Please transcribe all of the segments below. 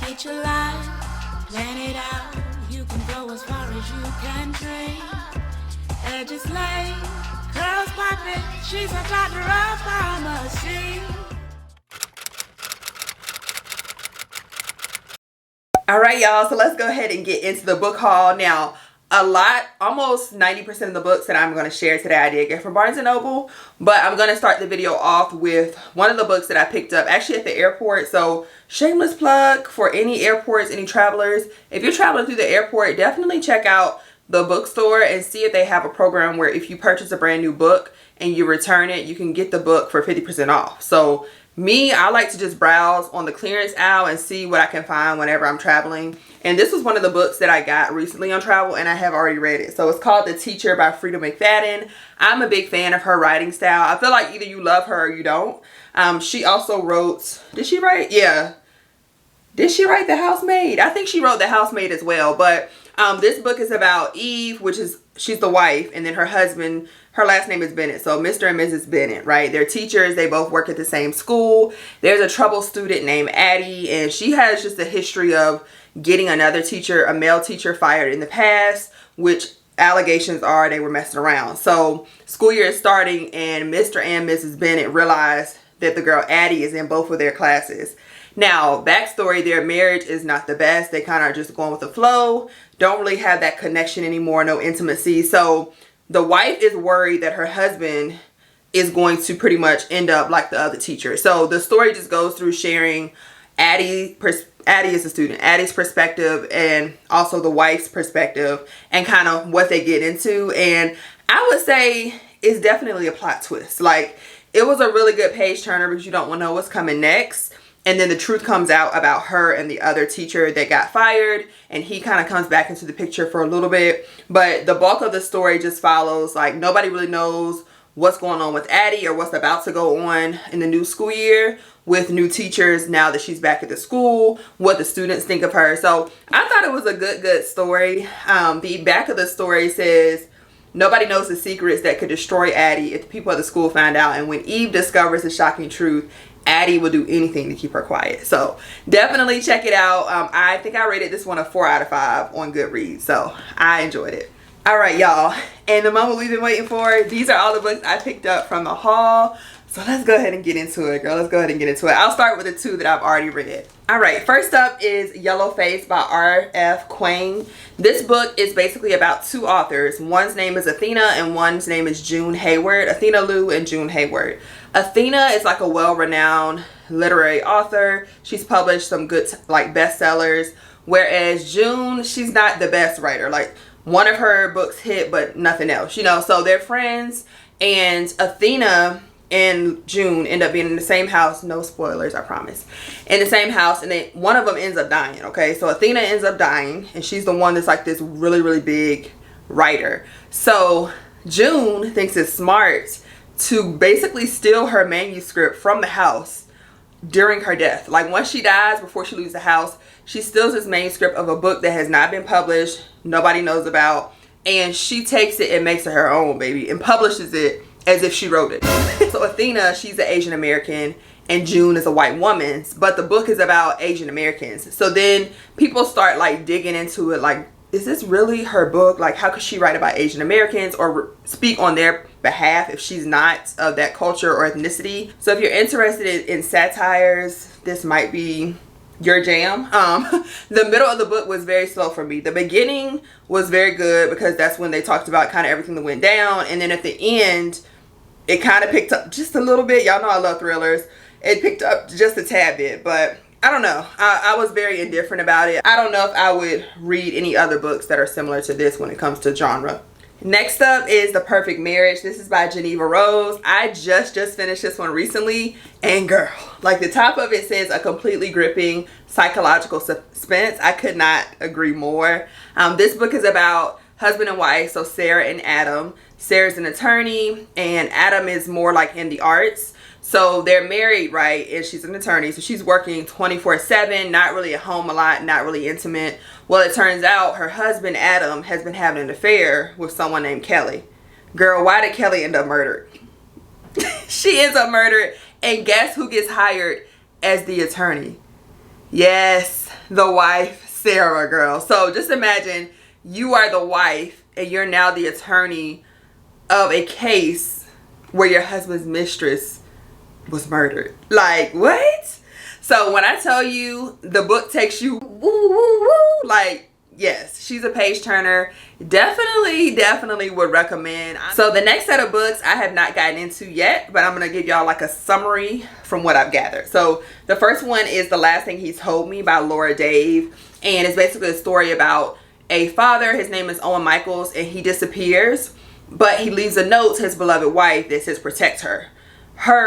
Create your life, plan it out. You can go as far as you can dream. Edges laid, curls popping. She's a doctor of pharmacy. All right, y'all, so let's go ahead and get into the book haul. Now, almost 90% of the books that I'm going to share today I did get from Barnes & Noble, but I'm going to start the video off with one of the books that I picked up actually at the airport. So shameless plug for any airports, any travelers. If you're traveling through the airport, definitely check out the bookstore and see if they have a program where if you purchase a brand new book and you return it, you can get the book for 50% off. So I like to just browse on the clearance aisle and see what I can find whenever I'm traveling. And this was one of the books that I got recently on travel and I have already read it. So it's called The Teacher by Frida McFadden. I'm a big fan of her writing style. I feel like either you love her or you don't. She also wrote, did she write The Housemaid? I think she wrote The Housemaid as well. But this book is about Eve, she's the wife, and then her husband, her last name is Bennett. So Mr. and Mrs. Bennett, right? They're teachers. They both work at the same school. There's a troubled student named Addie, and she has just a history of getting another teacher, a male teacher, fired in the past, which allegations are they were messing around. So school year is starting, and Mr. and Mrs. Bennett realize that the girl Addie is in both of their classes. Now, backstory, their marriage is not the best. They kind of are just going with the flow. Don't really have that connection anymore, no intimacy. So the wife is worried that her husband is going to pretty much end up like the other teacher. So the story just goes through sharing Addie is a student, Addie's perspective and also the wife's perspective and kind of what they get into. And I would say it's definitely a plot twist. Like, it was a really good page turner because you don't want to know what's coming next. And then the truth comes out about her and the other teacher that got fired. And he kind of comes back into the picture for a little bit. But the bulk of the story just follows. Like, nobody really knows what's going on with Addie or what's about to go on in the new school year with new teachers now that she's back at the school, what the students think of her. So I thought it was a good story. The back of the story says, nobody knows the secrets that could destroy Addie if the people at the school find out. And when Eve discovers the shocking truth, Addie will do anything to keep her quiet. So definitely check it out. I think I rated this one a 4 out of 5 on Goodreads. So I enjoyed it. All right, y'all. And the moment we've been waiting for, these are all the books I picked up from the haul. So let's go ahead and get into it, girl. Let's go ahead and get into it. I'll start with the 2 that I've already read. All right, first up is Yellow Face by R.F. Kuang. This book is basically about 2 authors. One's name is Athena and one's name is June Hayward. Athena Liu and June Hayward. Athena is like a well-renowned literary author. She's published some good bestsellers. Whereas June, she's not the best writer. Like, one of her books hit, but nothing else, you know. So they're friends, and Athena and June end up being in the same house. No spoilers, I promise. In the same house, and then one of them ends up dying, okay? So Athena ends up dying, and she's the one that's like this really big writer. So June thinks it's smart to basically steal her manuscript from the house during her death. Like, once she dies, before she leaves the house, she steals this manuscript of a book that has not been published, nobody knows about, and she takes it and makes it her own, baby, and publishes it as if she wrote it. So Athena, she's an Asian American, and June is a white woman, but the book is about Asian Americans. So then people start like digging into it, like, is this really her book? Like, how could she write about Asian Americans or speak on their behalf if she's not of that culture or ethnicity? So if you're interested in satires, this might be your jam. The middle of the book was very slow for me. The beginning was very good because that's when they talked about kind of everything that went down, and then at the end it kind of picked up just a little bit. Y'all know I love thrillers. It picked up just a tad bit, but I don't know. I was very indifferent about it. I don't know if I would read any other books that are similar to this when it comes to genre. Next up is The Perfect Marriage. This is by Geneva Rose. I just finished this one recently, and girl, like, the top of it says a completely gripping psychological suspense. I could not agree more. This book is about husband and wife, so Sarah and Adam. Sarah's an attorney and Adam is more like in the arts. So they're married, right? And she's an attorney, so she's working 24/7, not really at home a lot, not really intimate. Well, it turns out her husband, Adam, has been having an affair with someone named Kelly. Girl, why did Kelly end up murdered? She ends up murdered, and guess who gets hired as the attorney? Yes, the wife, Sarah, girl. So just imagine you are the wife and you're now the attorney of a case where your husband's mistress was murdered. Like, what? So when I tell you the book takes you woo, woo, woo, like, yes, she's a page turner. Definitely would recommend. So the next set of books I have not gotten into yet, but I'm going to give y'all like a summary from what I've gathered. So the first one is The Last Thing He Told Me by Laura Dave. And it's basically a story about a father. His name is Owen Michaels, and he disappears, but he leaves a note to his beloved wife that says protect her.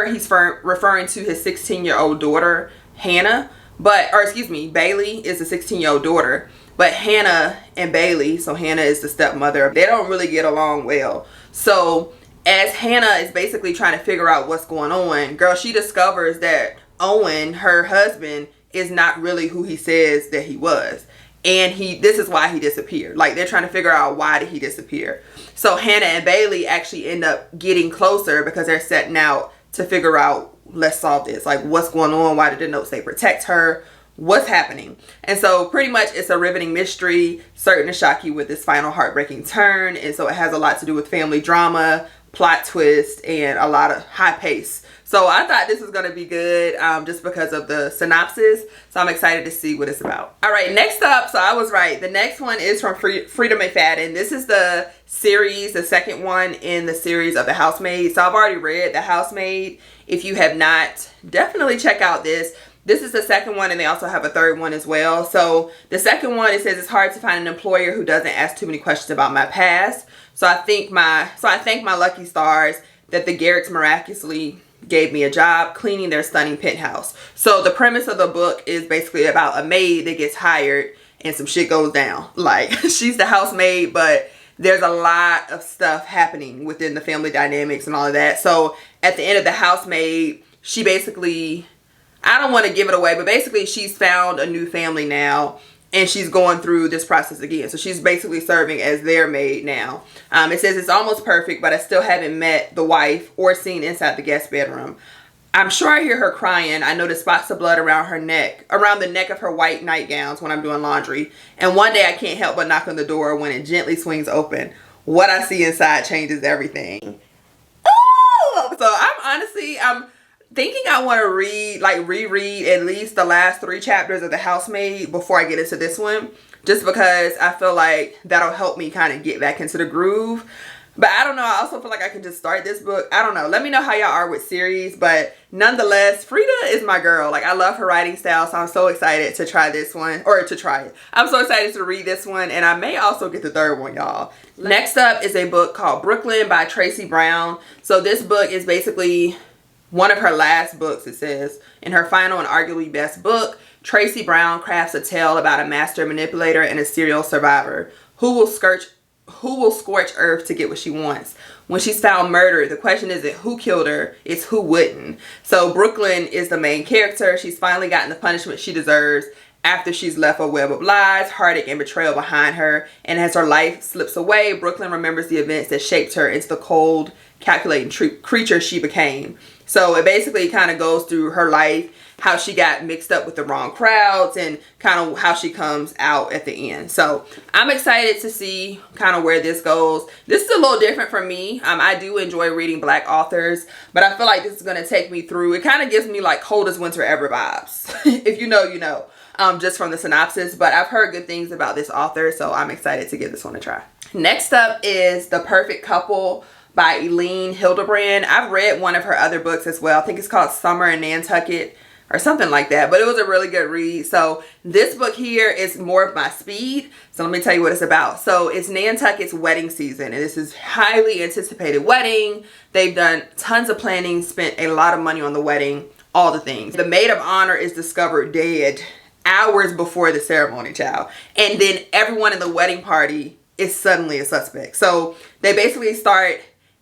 He's referring to his 16-year-old daughter, Hannah, Bailey is a 16-year-old daughter, but Hannah and Bailey, so Hannah is the stepmother, they don't really get along well. So as Hannah is basically trying to figure out what's going on, girl, she discovers that Owen, her husband, is not really who he says that he was. And this is why he disappeared. Like, they're trying to figure out why did he disappear. So Hannah and Bailey actually end up getting closer because they're setting out to figure out, let's solve this. Like, what's going on? Why did the note say protect her? What's happening? And so pretty much it's a riveting mystery, certain to shock you with this final heartbreaking turn. And so it has a lot to do with family drama, plot twist, and a lot of high pace. So I thought this was going to be good just because of the synopsis. So I'm excited to see what it's about. All right, next up, so I was right. The next one is from Freida McFadden. This is the series, the second one in the series of The Housemaid. So I've already read The Housemaid. If you have not, definitely check out this. This is the second one, and they also have a third one as well. So the second one, it says it's hard to find an employer who doesn't ask too many questions about my past. So I thank my lucky stars that the Garricks miraculously gave me a job cleaning their stunning penthouse. So the premise of the book is basically about a maid that gets hired and some shit goes down. Like, she's the housemaid, but there's a lot of stuff happening within the family dynamics and all of that. So at the end of The Housemaid, she basically, I don't want to give it away, but basically she's found a new family now and she's going through this process again. So she's basically serving as their maid now. It says it's almost perfect, but I still haven't met the wife or seen inside the guest bedroom. I'm sure I hear her crying. I notice spots of blood around her neck, around the neck of her white nightgowns when I'm doing laundry. And one day I can't help but knock on the door when it gently swings open. What I see inside changes everything. Oh! So I'm thinking I want to reread at least the last 3 chapters of The Housemaid before I get into this one, just because I feel like that'll help me kind of get back into the groove. But I don't know, I also feel like I can just start this book. I don't know, let me know how y'all are with series, but nonetheless, Freida is my girl. Like, I love her writing style, so I'm so excited to try this one, or to try it. I'm so excited to read this one, and I may also get the third one, y'all. Next up is a book called Brooklyn by Tracy Brown. So this book is basically one of her last books, it says. In her final and arguably best book, Tracy Brown crafts a tale about a master manipulator and a serial survivor who will scorch earth to get what she wants. When she's found murdered, the question isn't who killed her, it's who wouldn't. So Brooklyn is the main character. She's finally gotten the punishment she deserves after she's left a web of lies, heartache, and betrayal behind her. And as her life slips away, Brooklyn remembers the events that shaped her into the cold, calculating creature she became. So it basically kind of goes through her life, how she got mixed up with the wrong crowds, and kind of how she comes out at the end. So I'm excited to see kind of where this goes. This is a little different for me. I do enjoy reading Black authors, but I feel like this is going to take me through. It kind of gives me like coldest winter ever vibes. If you know, you know, just from the synopsis. But I've heard good things about this author, so I'm excited to give this one a try. Next up is The Perfect Couple by Eileen Hildebrand. I've read one of her other books as well. I think it's called Summer in Nantucket or something like that, but it was a really good read. So this book here is more of my speed. So let me tell you what it's about. So it's Nantucket's wedding season, and this is highly anticipated wedding. They've done tons of planning, spent a lot of money on the wedding, all the things. The maid of honor is discovered dead hours before the ceremony, child. And then everyone in the wedding party is suddenly a suspect. So they basically start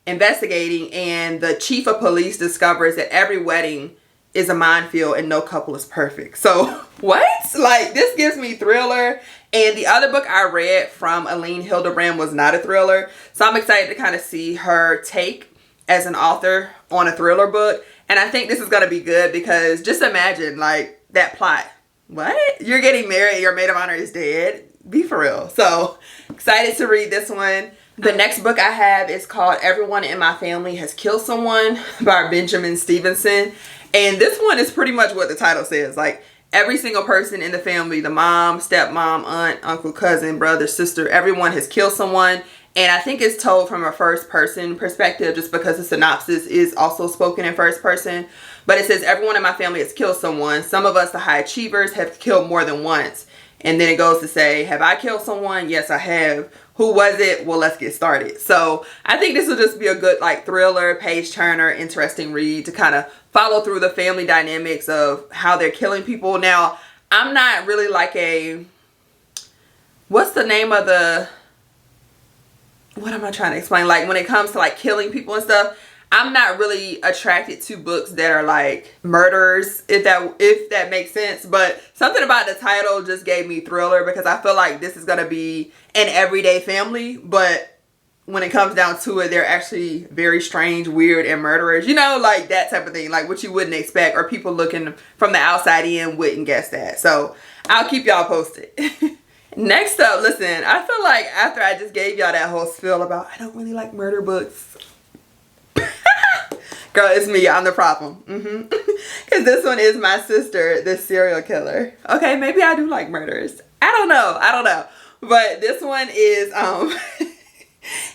investigating, and the chief of police discovers that every wedding is a minefield and no couple is perfect. So what? Like, this gives me thriller. And the other book I read from Eileen Hildebrand was not a thriller. So I'm excited to kind of see her take as an author on a thriller book. And I think this is going to be good because just imagine like that plot. what? You're getting married, your maid of honor is dead? Be for real. So excited to read this one. The next book I have is called Everyone in My Family Has Killed Someone by Benjamin Stevenson. And this one is pretty much what the title says. Like, every single person in the family, the mom, stepmom, aunt, uncle, cousin, brother, sister, everyone has killed someone. And I think it's told from a first person perspective just because the synopsis is also spoken in first person. But it says, everyone in my family has killed someone. Some of us, the high achievers, have killed more than once. And then it goes to say, have I killed someone? Yes, I have. Who was it? Well, let's get started. So I think this will just be a good like thriller, page turner, interesting read to kind of follow through the family dynamics of how they're killing people. Now, I'm not really like a, what's the name of the, what am I trying to explain? Like when it comes to like killing people and stuff, I'm not really attracted to books that are like murderers, if that makes sense. But something about the title just gave me thriller because I feel like this is going to be an everyday family. But when it comes down to it, they're actually very strange, weird, and murderers. You know, like that type of thing. Like what you wouldn't expect or people looking from the outside in wouldn't guess that. So I'll keep y'all posted. Next up, listen, I feel like after I just gave y'all that whole spiel about I don't really like murder books. Girl, it's me. I'm the problem. Because this one is my sister, the serial killer. Okay, maybe I do like murders. I don't know. But this one is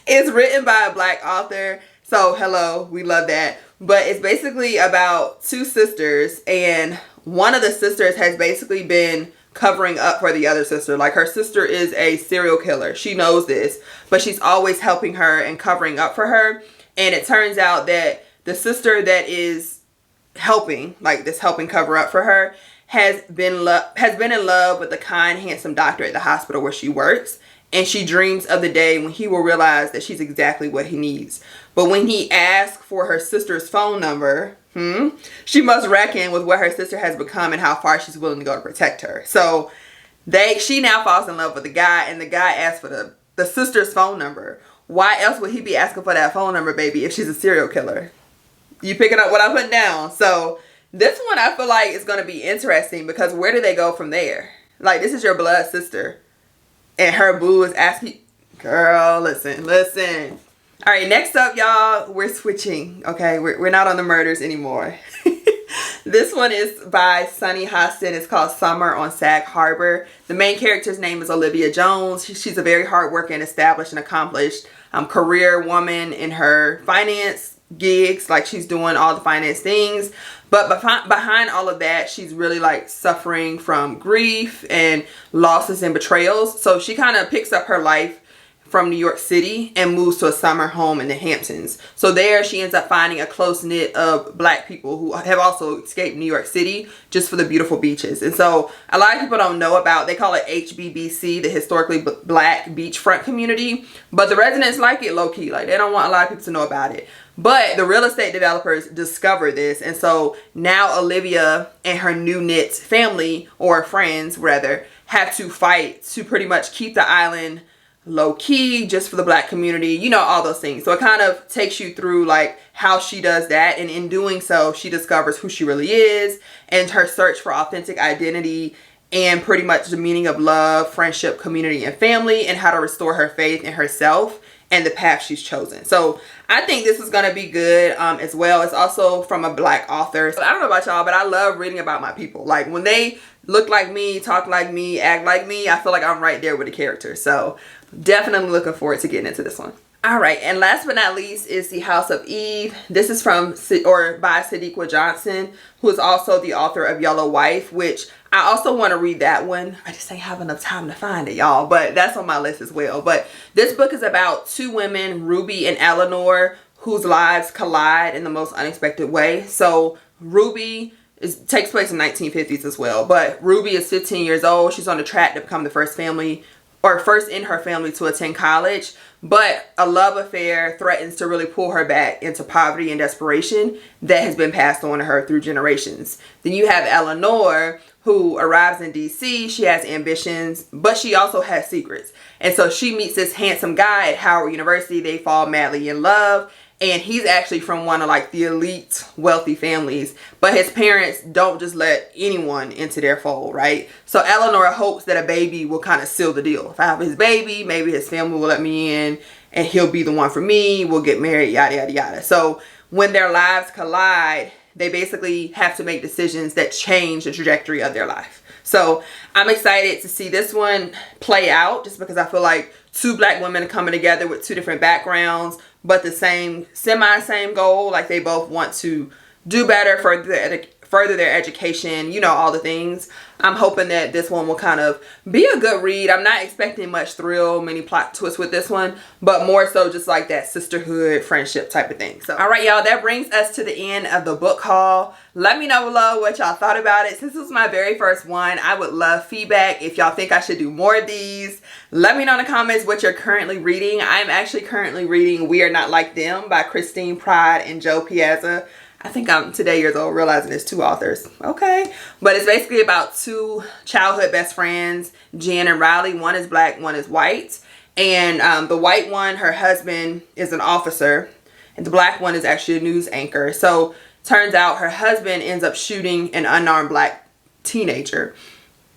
it's written by a Black author. So hello, we love that. But it's basically about two sisters, and one of the sisters has basically been covering up for the other sister. Like her sister is a serial killer. She knows this, but she's always helping her and covering up for her. And it turns out that the sister that is helping, like this helping cover up for her, has been in love with the kind, handsome doctor at the hospital where she works. And she dreams of the day when he will realize that she's exactly what he needs. But when he asks for her sister's phone number, she must reckon with what her sister has become and how far she's willing to go to protect her. So she now falls in love with the guy, and the guy asks for the sister's phone number. Why else would he be asking for that phone number, baby, if she's a serial killer? You picking up what I'm putting down? So this one I feel like is going to be interesting because where do they go from there? Like, this is your blood sister and her boo is asking, girl, listen. All right, next up, y'all, we're switching. Okay, we're not on the murders anymore. This one is by Sunny Hostin. It's called Summer on Sag Harbor. The main character's name is Olivia Jones. She's a very hardworking, established, and accomplished career woman in her finance gigs. Like, she's doing all the finance things. But behind all of that, she's really like suffering from grief and losses and betrayals. So she kind of picks up her life from New York City and moves to a summer home in the Hamptons. So there she ends up finding a close knit of Black people who have also escaped New York City just for the beautiful beaches. And so a lot of people don't know about, they call it HBBC, the historically Black beachfront community. But the residents like it low key. Like, they don't want a lot of people to know about it. But the real estate developers discover this. And so now Olivia and her new knit family, or friends rather, have to fight to pretty much keep the island low key just for the Black community, you know, all those things. So it kind of takes you through like how she does that, and in doing so she discovers who she really is and her search for authentic identity and pretty much the meaning of love, friendship, community, and family, and how to restore her faith in herself and the path she's chosen. So I think this is going to be good as well. It's also from a Black author. So I don't know about y'all, but I love reading about my people. Like, when they look like me, talk like me, act like me, I feel like I'm right there with the character. So definitely looking forward to getting into this one. All right, and last but not least is The House of Eve. This is by Sadiqa Johnson, who is also the author of Yellow Wife, which I also want to read that one. I just ain't have enough time to find it, y'all, but that's on my list as well. But this book is about two women, Ruby and Eleanor, whose lives collide in the most unexpected way. So Ruby takes place in 1950s as well, but Ruby is 15 years old. She's on the track to become the first in her family to attend college, but a love affair threatens to really pull her back into poverty and desperation that has been passed on to her through generations. Then you have Eleanor, who arrives in DC. She has ambitions, but she also has secrets. And so she meets this handsome guy at Howard University. They fall madly in love, and he's actually from one of like the elite wealthy families, but his parents don't just let anyone into their fold, right? So Eleanor hopes that a baby will kind of seal the deal. If I have his baby, maybe his family will let me in and he'll be the one for me, we'll get married, yada yada yada. So when their lives collide, they basically have to make decisions that change the trajectory of their life. So I'm excited to see this one play out, just because I feel like two black women are coming together with two different backgrounds, but the same goal. Like they both want to do better, further their education, you know, all the things. I'm hoping that this one will kind of be a good read. I'm not expecting much thrill, many plot twists with this one, but more so just like that sisterhood, friendship type of thing. So, all right, y'all, that brings us to the end of the book haul. Let me know below what y'all thought about it. Since this was my very first one, I would love feedback. If y'all think I should do more of these, let me know in the comments what you're currently reading. I'm actually currently reading We Are Not Like Them by Christine Pride and Joe Piazza. I think I'm today years old realizing it's two authors. Okay. But it's basically about two childhood best friends, Jen and Riley. One is black, one is white. And the white one, her husband is an officer. And the black one is actually a news anchor. So turns out her husband ends up shooting an unarmed black teenager.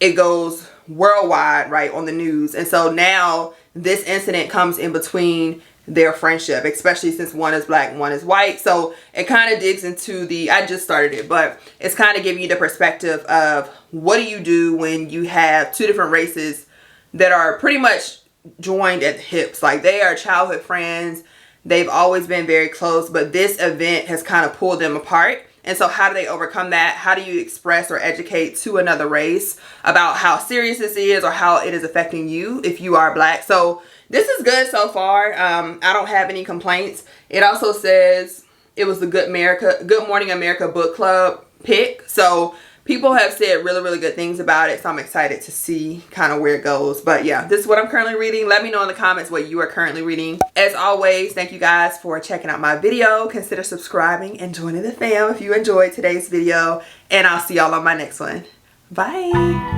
It goes worldwide, right, on the news. And so now this incident comes in between their friendship, especially since one is black and one is white. So it kind of digs into I just started it, but it's kind of giving you the perspective of what do you do when you have two different races that are pretty much joined at the hips. Like they are childhood friends. They've always been very close, but this event has kind of pulled them apart. And so how do they overcome that? How do you express or educate to another race about how serious this is or how it is affecting you if you are black? So this is good so far. I don't have any complaints. It also says it was the Good Morning America book club pick. So people have said really, really good things about it. So I'm excited to see kind of where it goes. But yeah, this is what I'm currently reading. Let me know in the comments what you are currently reading. As always, thank you guys for checking out my video. Consider subscribing and joining the fam if you enjoyed today's video. And I'll see y'all on my next one. Bye.